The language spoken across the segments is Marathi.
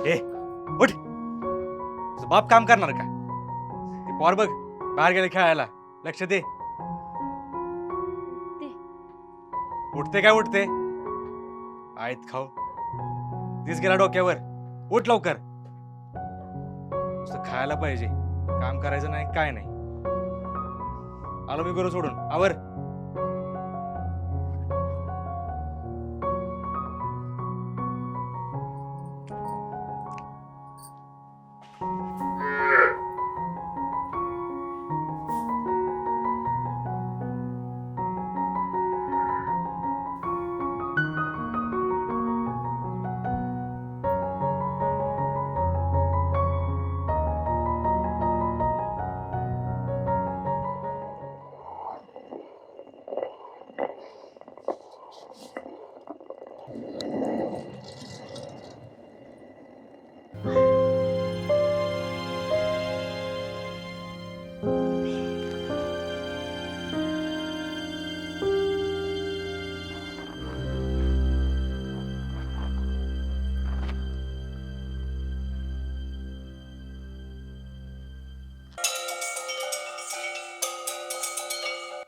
ए उठ, तुझा बाप काम करणार का? ते पोर बघ बाहेर गेले खेळायला, लक्ष दे. उठते काय उठते? आयत खाऊ दिस गेला डोक्यावर. उठ लवकर. नुसतं खायला पाहिजे, काम करायचं नाही काय नाही. आलो मी करू सोडून, आवर.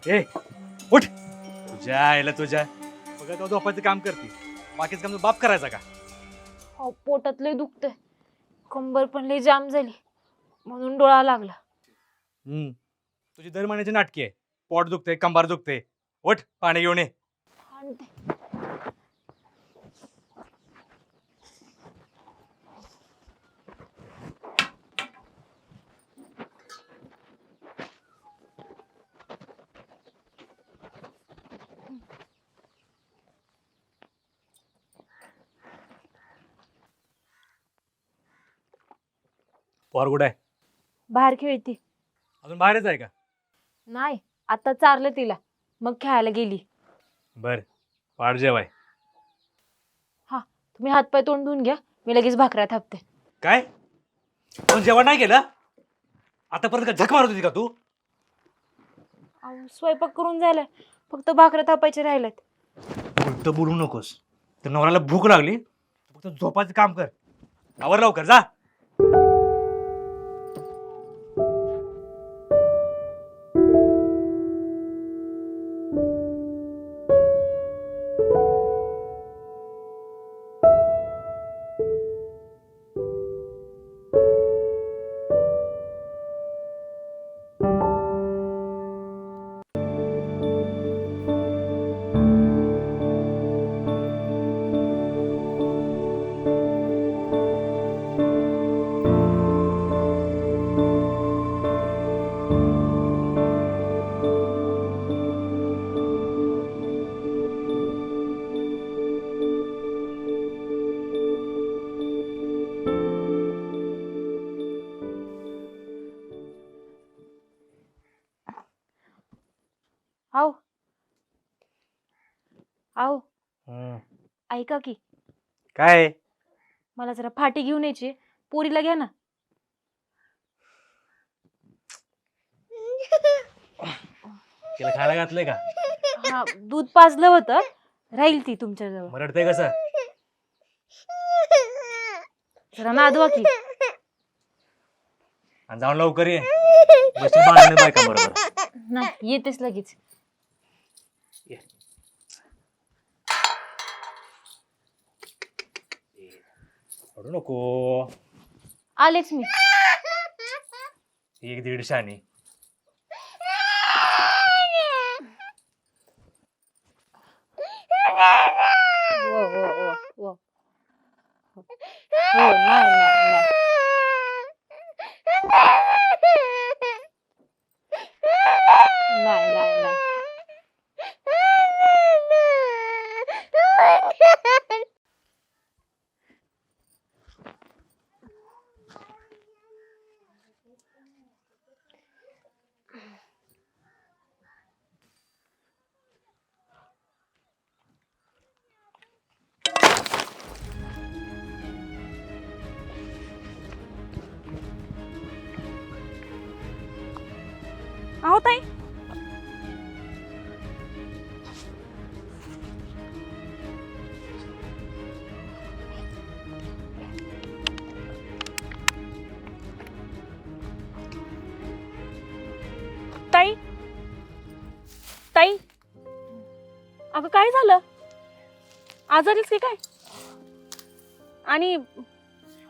ए उठ, तुझ्या आईला तुझ्या बघा तो झोपायचं काम करते, बाकीचं काम बाप करायचा का? पोटात लय दुखतंय, कंबर पण लय जाम झाली म्हणून डोळा लागला. तुझी दर महिन्याची नाटकी आहे. पोट दुखते, कंबर दुखते. उठ, पाणी घेऊन ये. आणते. पोर कुठं आहे? बाहेर खेळती. अजून बाहेरच आहे का? नाही, आता चारलं तिला मग खेळायला गेली. बर, वाढ जेवाय. तुम्ही हातपाय तोंड धुवून घ्या, मी लगेच भाकऱ्या थापते. काय पण जेवण नाही केलं आतापर्यंत? का झक मारत होती का तू? स्वयंपाक करून झालाय, फक्त भाकऱ्या थापायचे राहिल्यात. उलट बोलू नकोस, तर नवऱ्याला भूक लागली फक्त झोपायचं काम कर. आवर लवकर जा. आओ आओ, ऐका की, काय मला जरा फाटी घेऊन यायची, पोरीला घ्या ना. तिला खायला घातलंय का? हा, दूध पाजलं होतं, राहील ती तुमच्याजवळ. मरडते कसं? जरा नादवा की. आणि जाऊन लवकर ये. बायका बरोबर. नाही, येतेच लगेच. पडू नको. आलेच मी. 1-1.5 आणि वो वो वो वो. हो, नाही नाही नाही. नाही नाही नाही. अहो ताई, अगं काय झालं? आजारीच की काय? आणि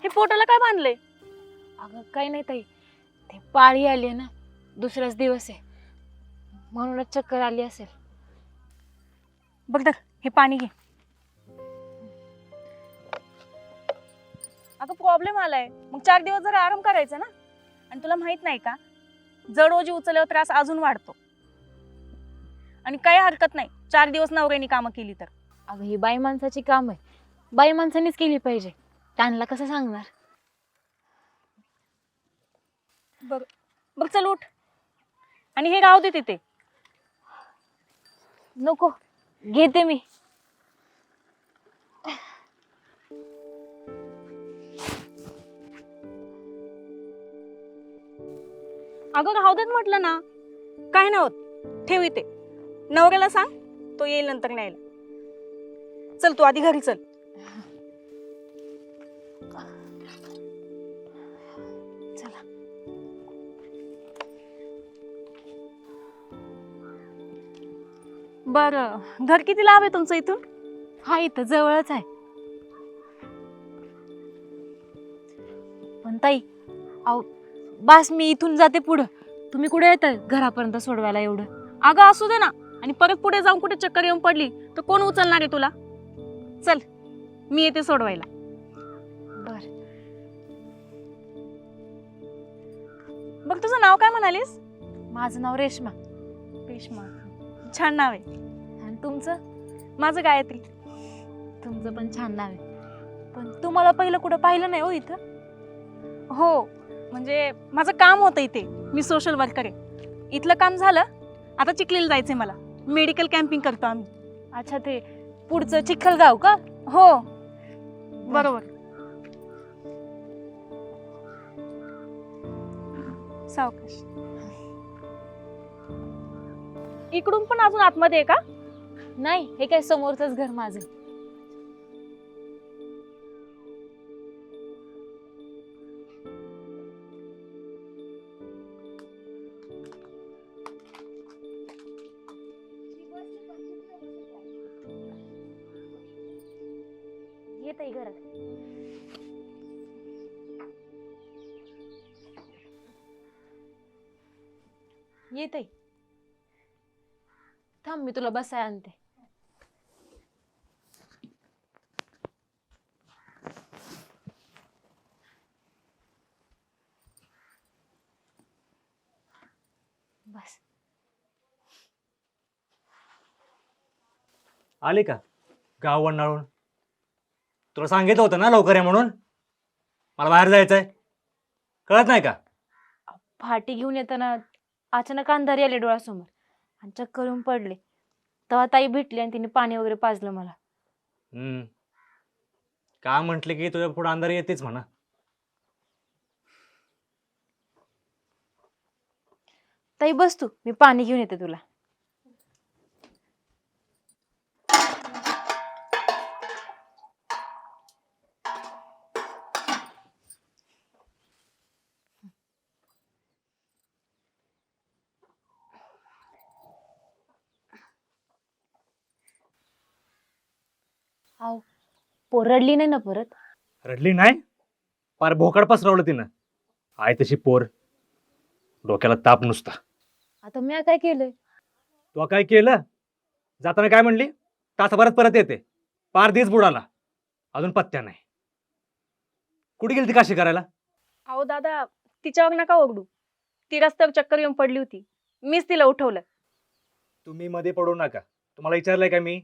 हे पोटाला काय बांधलंय? अगं काही नाही ताई, ते पाळी आली आहे ना, दुसराच दिवस आहे म्हणूनच चक्कर आली असेल. बघ तर हे पाणी घे. अगं प्रॉब्लेम आलाय, मग 4 दिवस जरा आराम करायचा ना. आणि तुला माहित नाही का, जड ओझी उचलल्यावर त्रास अजून वाढतो. आणि काही हरकत नाही 4 दिवस नवऱ्याने कामं केली तर. अगं ही बाई माणसाची काम आहे, बाई माणसानीच केली पाहिजे, त्यांना कसं सांगणार. बघ बघ चल उठ. आणि हे राहू दे तिथे. नको, घेते मी. अगं राहू देत म्हटलं ना. काय नाही होत, ठेव इथे. नवऱ्याला सांग, तो येईल नंतर न्यायला. चल तू आधी घरी चल. चला. बरं, घर किती लांब आहे तुमचं इथून? हा इथं जवळच आहे. पण ताई, अहो बास, मी इथून जाते पुढं. तुम्ही कुठे येताय घरापर्यंत सोडवायला एवढं? अगं असू दे ना. आणि परत पुढे जाऊन कुठे चक्कर येऊन पडली तर कोण उचलणार आहे तुला? चल, मी येते सोडवायला. बर. बघ तुझं नाव काय म्हणालीस? माझं नाव रेश्मा. रेश्मा, छान नाव आहे. आणि तुमचं? माझं गायत्री. तुमचं पण छान नाव आहे. पण तुम्हाला पहिलं कुठं पाहिलं नाही हो इथं? हो, म्हणजे माझं काम होतं इथे. मी सोशल वर्कर आहे. इथलं काम झालं, आता चिखलीला जायचंय मला. मेडिकल कॅम्पिंग करतो आम्ही. अच्छा, ते पुढचं चिखलगाव का? हो बरोबर. सावकाश. इकडून पण अजून आतमध्ये आहे का? नाही, हे काय समोरचंच घर माझं. येत आहे घरात. येत आहे. थांब, मी तुला बसाय आणते. बस. आली का गाव वनाळून? तुला सांगितलं होतं ना लवकर आहे म्हणून. मला बाहेर जायचंय, कळत नाही का? फाटी घेऊन येताना अचानक अंधारी आले डोळ्यासमोर आणि चक्कर येऊन पडले. तेव्हा ताई भेटली आणि तिने पाणी वगैरे पाजलं मला. का म्हंटले की तुझ्या पुढे अंधार येतेच म्हणा. ताई बस तू, मी पाणी घेऊन येते तुला. आव, पोर रडली नाही ना परत? रडली नाही, फार भोकाड पसरवलं तिनं. आहे तशी पोर, डोक्याला ताप नुसता. आता मी काय केलंय? तू काय केलं? जाताना काय म्हणली? तासाभरात परत येते. पार दिस बुडाला, अजून पत्त्या नाही. कुठे गेली ती काशी करायला? अहो दादा, तिच्यावर नका ओरडू. ती रस्त्यावर चक्कर येऊन पडली होती, मीच तिला उठवलं. तुम्ही मध्ये पडू नका. तुम्हाला विचारलंय का मी?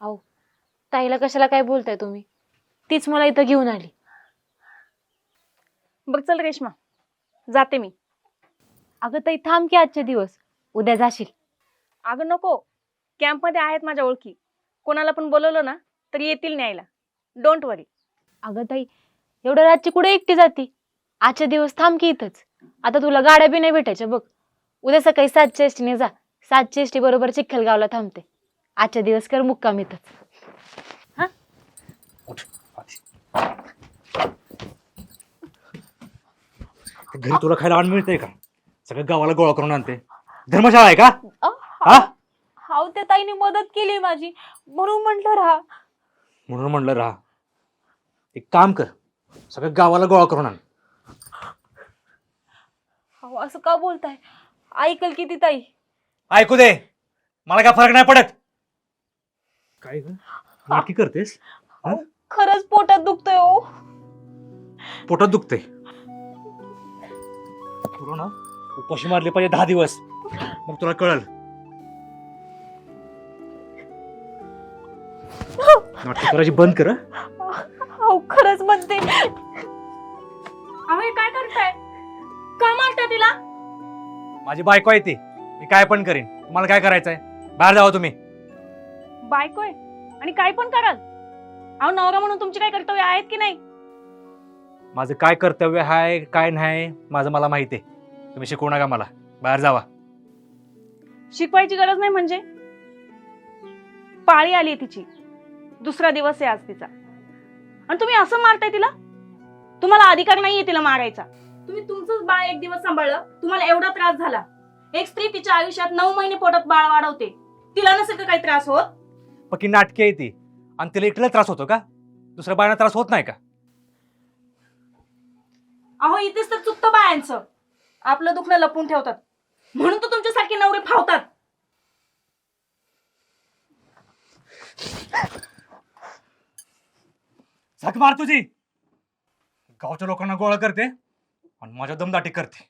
आव, ताईला कशाला काय बोलताय तुम्ही? तीच मला इथं घेऊन आली. बघ चल रेश्मा, जाते मी. अगं ताई थांब की आजचे दिवस, उद्या जाशील. अगं नको, कॅम्पमध्ये आहेत माझ्या ओळखी. कोणाला पण बोलवलं ना तर येतील न्यायला. डोंट वरी. अगं ताई, एवढ्या रातची कुठे एकटी जाती? आजचे दिवस थांब की इथंच. आता तुला गाड्या बी नाही भेटायच्या बघ. उद्या सकाळी 7च्या एसटीने जा. 7च्या एसटी बरोबर चिखलगावला थांबते. आजच्या दिवस कर मुक्काम इथंच. हा, उठ. ते घरी तुला खायला अन्न मिळतंय का? सगळं गावाला गोळा करून आणते. धर्मशाळा आहे का? हा? हाव त्या ताईने मदत केली माझी, म्हणून म्हटलं राहा. म्हणून म्हणलं राहा. एक काम कर, सगळं गावाला गोळा करून आण. हाव असं का बोलताय? ऐकल किती ताई. ऐकू दे, मला काय फरक नाही पडत. काय ग नाटकी करतेस? खरंच पोटात दुखतंय ओ. पोटात दुखते तुला ना, उपाशी मारले पाहिजे 10 दिवस, मग तुला कळल. नाटक करायची बंद कर. हाव खरंच म्हणते. अहो हे काय करताय? का मारताय तिला? माझी बायको आहे ती, मी काय पण करीन. तुम्हाला काय करायचंय? बाहेर जावा तुम्ही. बायको आहे आणि काय पण कराल? अहो नवरा म्हणून तुमची काय कर्तव्य आहेत की नाही? माझं काय कर्तव्य आहे काय नाही माझं मला माहिती आहे. तुम्ही शिकवू नका मला. बाहेर जावा. शिकवायची गरज नाही म्हणजे? पाळी आली तिची, दुसरा दिवस आहे आज तिचा, आणि तुम्ही असं मारताय तिला? तुम्हाला अधिकार नाहीये तिला मारायचा. तुम्ही तुमचंच बाळ एक दिवस सांभाळलं, तुम्हाला एवढा त्रास झाला. एक स्त्री तिच्या आयुष्यात 9 महिने पोटात बाळ वाढवते, तिला नसेल का काही त्रास होत? पक्की नाटके आहे ती, आणि तिला एकट्याला त्रास होतो का? दुसऱ्या बाळांना त्रास होत नाही का? अहो इथेच तर चुकतं बायांचं, आपलं दुखणं लपून ठेवतात, म्हणून तर तुमच्यासारखे नवरे फावतात. झक मार तुझी. गावच्या लोकांना गोळा करते आणि माझ्या दमदाटी करते.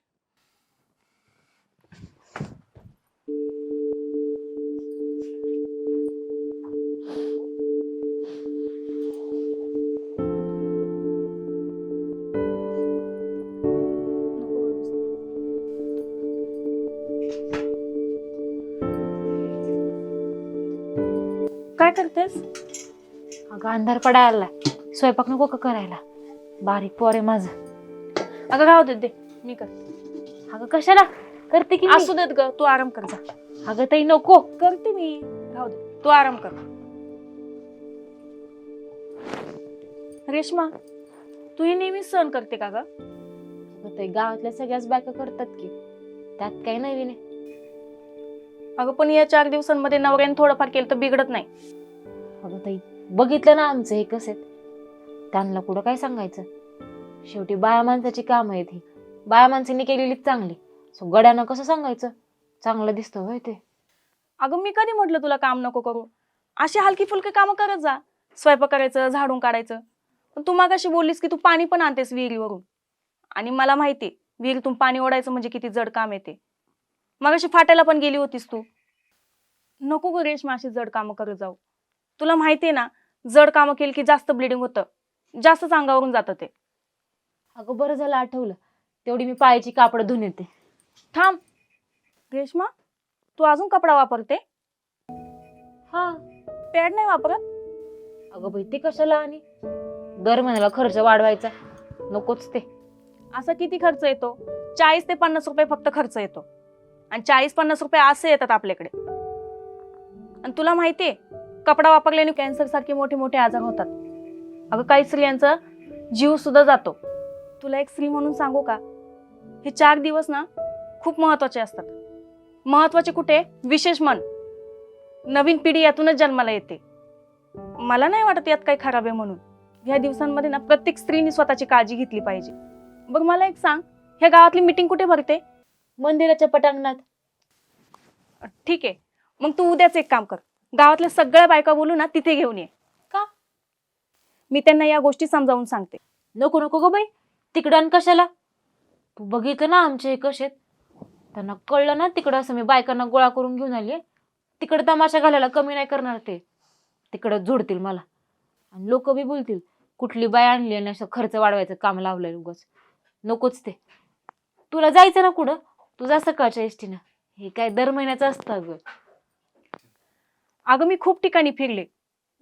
काय करतेस? अगं अंधार पडायला, स्वयंपाक नको का करायला? बारीक पोर आहे माझं. अगं राहू देत दे, मी करते. अगं कशाला करते की मी? असू देत ग, तू आराम कर जा. अगं ताई नको. करते मी, राहू दे, तू आराम कर. रेश्मा, तू ही नेहमी सहन करते का ग? अगं ताई गावातल्या सगळ्याच बायका करतात की, त्यात काही नवीन आहे? अगं पण या 4 दिवसांमध्ये नवऱ्याने थोडंफार केलं तर बिघडत नाही. अगं ताई बघितलं ना आमचं हे कसे, त्यांना कुठं काय सांगायचं? शेवटी बाया माणसाची काम आहे ती, बाया माणसांनी केलेलीच चांगली. सो गड्यानं कसं सांगायचं चांगलं दिसतं होय ते? अगं मी कधी म्हटलं तुला काम नको करू? अशी हलकी फुलकी कामं करत जा, स्वयंपाक करायचं, झाडून काढायचं. पण तू मागाशी बोललीस की तू पाणी पण आणतेस विहिरीवरून, आणि मला माहिती विहिरीतून पाणी ओढायचं म्हणजे किती जड काम येते. मागाशी फाटायला पण गेली होतीस तू. नको ग रेश्मा अशी जड कामं करत जाऊ. तुला माहितीये ना, जड कामं केली की जास्त ब्लिडिंग होतं, जास्त अंगावरून जातं ते. अगं बरं झालं आठवलं, तेवढी मी पायाची कापड धुवून येते. थांब रेश्मा, तू अजून कपडा वापरते? हा. पॅड नाही वापरत? अगं बाई ते कशाला, आणि दर महिन्याला खर्च वाढवायचा नकोच ते. असा किती खर्च येतो? 40 ते 50 रुपये फक्त खर्च येतो, आणि 40-50 रुपये असे येतात आपल्याकडे. आणि तुला माहितीये कपडा वापरल्याने कॅन्सर सारखे मोठे मोठे आजार होतात. अगं काही स्त्रियांचा जीव सुद्धा जातो. तुला एक स्त्री म्हणून सांगू का, हे 4 दिवस ना खूप महत्वाचे असतात. महत्वाचे कुठे? विशेष मन, नवीन पिढी यातूनच जन्माला येते. मला नाही वाटत यात काही खराब आहे म्हणून. या दिवसांमध्ये ना प्रत्येक स्त्रीने स्वतःची काळजी घेतली पाहिजे. बघ मला एक सांग, ह्या गावातली मीटिंग कुठे भरते? मंदिराच्या पटांगणात. ठीक आहे, मग तू उद्याच एक काम कर, गावातल्या सगळ्या बायका बोलू ना तिथे घेऊन ये. का? मी त्यांना या गोष्टी समजावून सांगते. नको नको ग बाई, तिकडं कशाला? तू बघितलं ना आमचे हे कसे, त्यांना कळलं ना तिकडं असं मी बायकांना गोळा करून घेऊन आली, तिकडं तमाशा घालायला कमी नाही करणार ते. तिकडं झोडतील मला, आणि लोक बी बोलतील कुठली बाय आणली आणि असं खर्च वाढवायचं काम लावलंय उगाच. नकोच ते. तुला जायचं ना कुठं, तुझा सकाळच्या एसटीनं. हे काय दर महिन्याचं असतं अगं. अगं मी खूप ठिकाणी फिरले,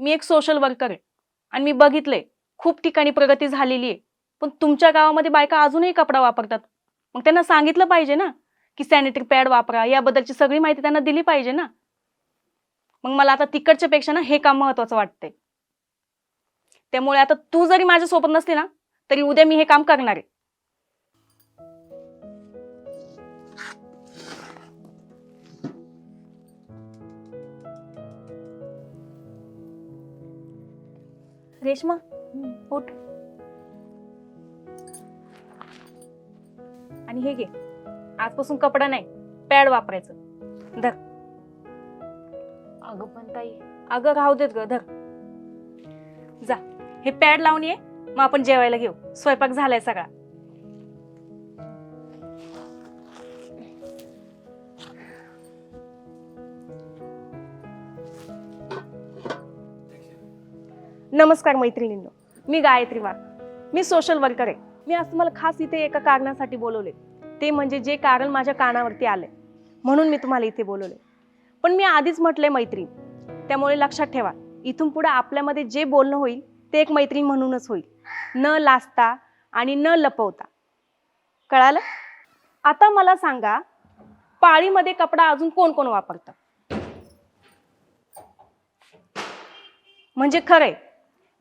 मी एक सोशल वर्कर आहे, आणि मी बघितले खूप ठिकाणी प्रगती झालेली आहे. पण तुमच्या गावामध्ये बायका अजूनही कपडा वापरतात. मग त्यांना सांगितलं पाहिजे ना की सॅनिटरी पॅड वापरा, याबद्दलची सगळी माहिती त्यांना दिली पाहिजे ना. मग मला आता तिकडच्या पेक्षा ना हे काम महत्वाचं वाटतंय. त्यामुळे आता तू जरी माझ्यासोबत नसली ना तरी उद्या मी हे काम करणार आहे. रेश्मा उठ. आणि हे घे, आजपासून कपडा नाही पॅड वापरायचं. धर. अगं पण ताई, अगं राहू देत ग, धर. जा, हे पॅड लावून ये, मग आपण जेवायला घेऊ. स्वयंपाक झालाय सगळा. नमस्कार मैत्रिणींनो, मी गायत्री वाघ. मी सोशल वर्कर आहे. मी आज तुम्हाला खास इथे एका कारणासाठी बोलवले, ते म्हणजे जे कारण माझ्या कानावरती आले म्हणून मी तुम्हाला इथे बोलवले. पण मी आधीच म्हटलंय मैत्रीण, त्यामुळे लक्षात ठेवा, इथून पुढे आपल्यामध्ये जे बोलणं होईल ते एक मैत्रीण म्हणूनच होईल, न लाजता आणि न लपवता. कळालं? आता मला सांगा, पाळीमध्ये कपडा अजून कोण कोण वापरतं? म्हणजे खरंय,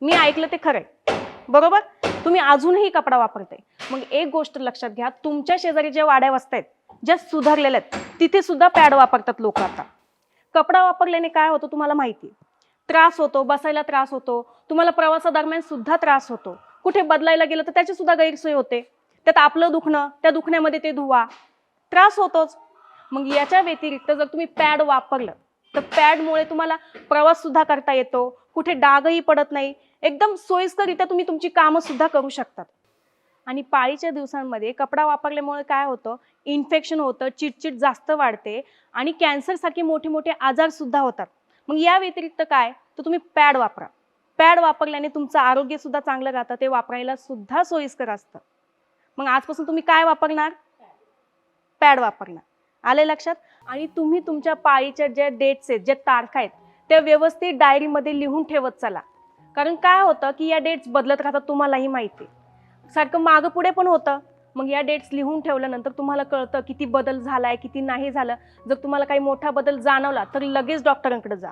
मी ऐकलं ते खरंय बरोबर? तुम्ही अजूनही कपडा वापरताय. मग एक गोष्ट लक्षात घ्या, तुमच्या शेजारी ज्या वाड्या वस्त्या आहेत, ज्या सुधारलेल्या आहेत, तिथे सुद्धा पॅड वापरतात लोक. आता कपडा वापरल्याने काय होतं तुम्हाला माहिती? त्रास होतो, बसायला त्रास होतो, तुम्हाला प्रवासादरम्यान सुद्धा त्रास होतो. कुठे बदलायला गेलं तर त्याची सुद्धा गैरसोय होते. त्यात आपलं दुखणं, त्या दुखण्यामध्ये ते धुवा, त्रास होतोच. मग याच्या व्यतिरिक्त जर तुम्ही पॅड वापरलं तर पॅडमुळे तुम्हाला प्रवास सुद्धा करता येतो, कुठे डागही पडत नाही, एकदम सोयीस्कररित्या तुम्ही तुमची कामं सुद्धा करू शकतात. आणि पाळीच्या दिवसांमध्ये कपडा वापरल्यामुळे काय होतं, इन्फेक्शन होतं, चिडचिड जास्त वाढते आणि कॅन्सरसारखे मोठे मोठे आजार सुद्धा होतात. मग या व्यतिरिक्त काय, तर तुम्ही पॅड वापरा. पॅड वापरल्याने तुमचं आरोग्य सुद्धा चांगलं राहतं, ते वापरायला सुद्धा सोयीस्कर असतं. मग आजपासून तुम्ही काय वापरणार? पॅड वापरणार. आले लक्षात? आणि तुम्ही तुमच्या पाळीच्या ज्या डेट्स आहेत, ज्या तारखा आहेत, त्या व्यवस्थित डायरीमध्ये लिहून ठेवत चला. कारण काय होतं की या डेट्स बदलत राहतात, तुम्हालाही माहिती आहे, सारखं मागं पुढे पण होतं. मग या डेट्स लिहून ठेवल्यानंतर तुम्हाला कळतं किती बदल झालाय, किती नाही झालं. जर तुम्हाला काही मोठा बदल जाणवला तर लगेच डॉक्टरांकडे जा.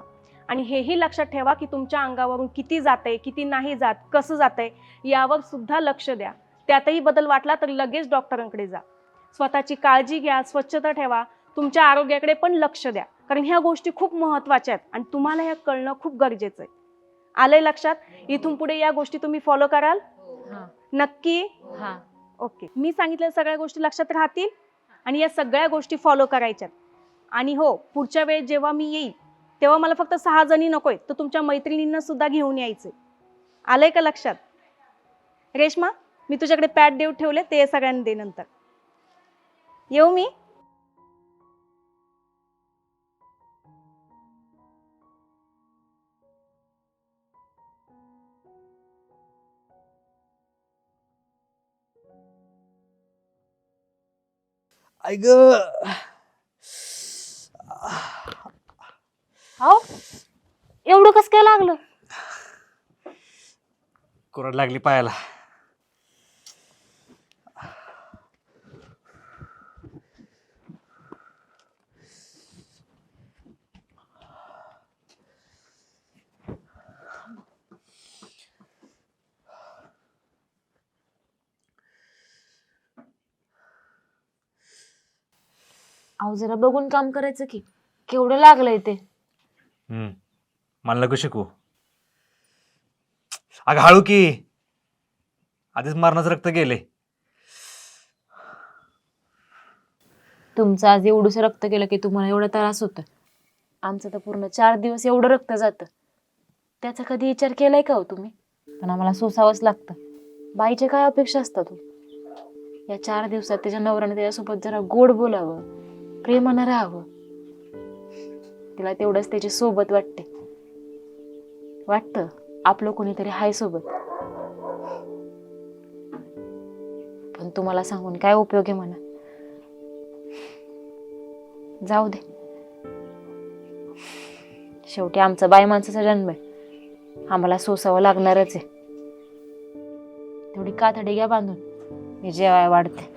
आणि हेही लक्षात ठेवा की तुमच्या अंगावरून किती जातंय, किती नाही जात, कसं जातंय, यावर सुद्धा लक्ष द्या. त्यातही बदल वाटला तर लगेच डॉक्टरांकडे जा. स्वतःची काळजी घ्या, स्वच्छता ठेवा, तुमच्या आरोग्याकडे पण लक्ष द्या. कारण ह्या गोष्टी खूप महत्त्वाच्या आहेत आणि तुम्हाला ह्या कळणं खूप गरजेचं आहे. आलंय लक्षात? इथून पुढे या गोष्टी तुम्ही फॉलो कराल? नक्की? ओके. मी सांगितलेल्या सगळ्या गोष्टी लक्षात राहतील आणि या सगळ्या गोष्टी फॉलो करायच्यात. आणि हो, पुढच्या वेळेस जेव्हा मी येईल तेव्हा मला फक्त 6 जणी नकोय, तर तुमच्या मैत्रिणींना सुद्धा घेऊन यायचंय. आलंय का लक्षात? रेश्मा, मी तुझ्याकडे पॅड देऊ ठेवले, ते सगळ्यांना दे नंतर. येऊ मी? ऐक हो, एवढं कसं काय लागलं? कोरड लागली पायाला. अहो, जरा बघून काम करायचं की, केवढं लागलंय ते. मला नको शिकू. अगं हळू की, आधीच मरणाचं रक्त गेले. तुमचं आज एवढंसं रक्त गेलं की तुम्हाला एवढा त्रास होतो. आमचं तर पूर्ण 4 दिवस एवढं रक्त जातं. त्याचा कधी विचार केलाय का हो तुम्ही? पण आम्हाला सोसावंच लागतं. बाईच्या काय अपेक्षा असतात हो? या 4 दिवसात त्याच्या नवऱ्याने त्याच्यासोबत जरा गोड बोलावं, प्रेमानं राहावं. तिला तेवढंच त्याची सोबत वाटतं आपलं कोणीतरी हाय सोबत. पण तुम्हाला सांगून काय उपयोग आहे म्हणा. जाऊ दे, शेवटी आमचा बाई माणसाचा जन्म आहे, आम्हाला सोसावं लागणारच आहे. तेवढी कातडी घ्या बांधून, मी जेवाय वाढते.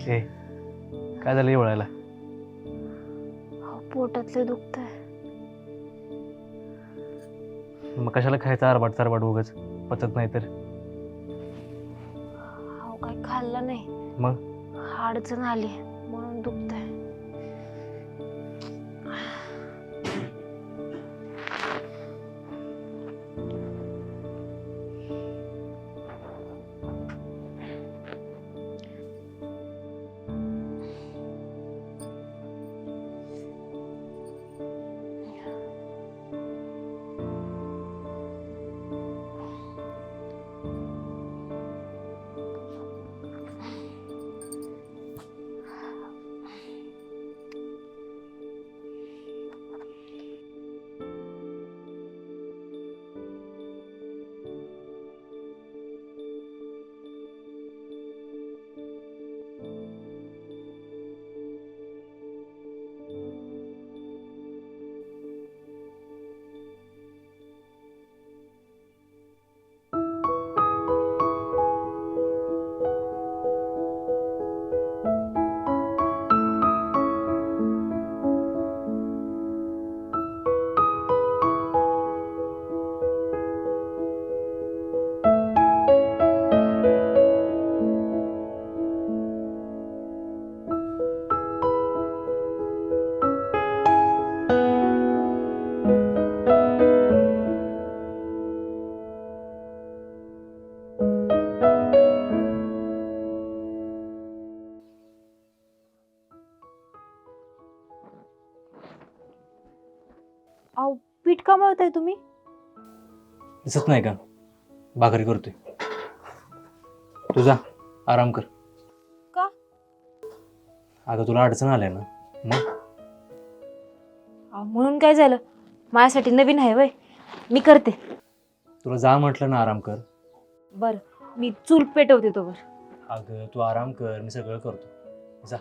ए काय झालं एवढ्याला? पोटातले दुखतंय. मग कशाला खायचं आरबाट चारबाट उगाच, पचत नाही तर? अहो काही खाल्लं नाही, मग अडचण आली म्हणून दुखतंय. अहो पीठ का मळताय तुम्ही? दिसत नाही का भाकरी करतोय? तू जा आराम कर. का? अगं तुला अडचण आल्या ना, मग अहो म्हणून काय झालं, माझ्यासाठी नवीन आहे वय, मी करते. तुला जा म्हटलं ना आराम कर. बर, मी चूल पेटवते तोवर. अगं तू आराम कर, मी सगळं करतो. जा.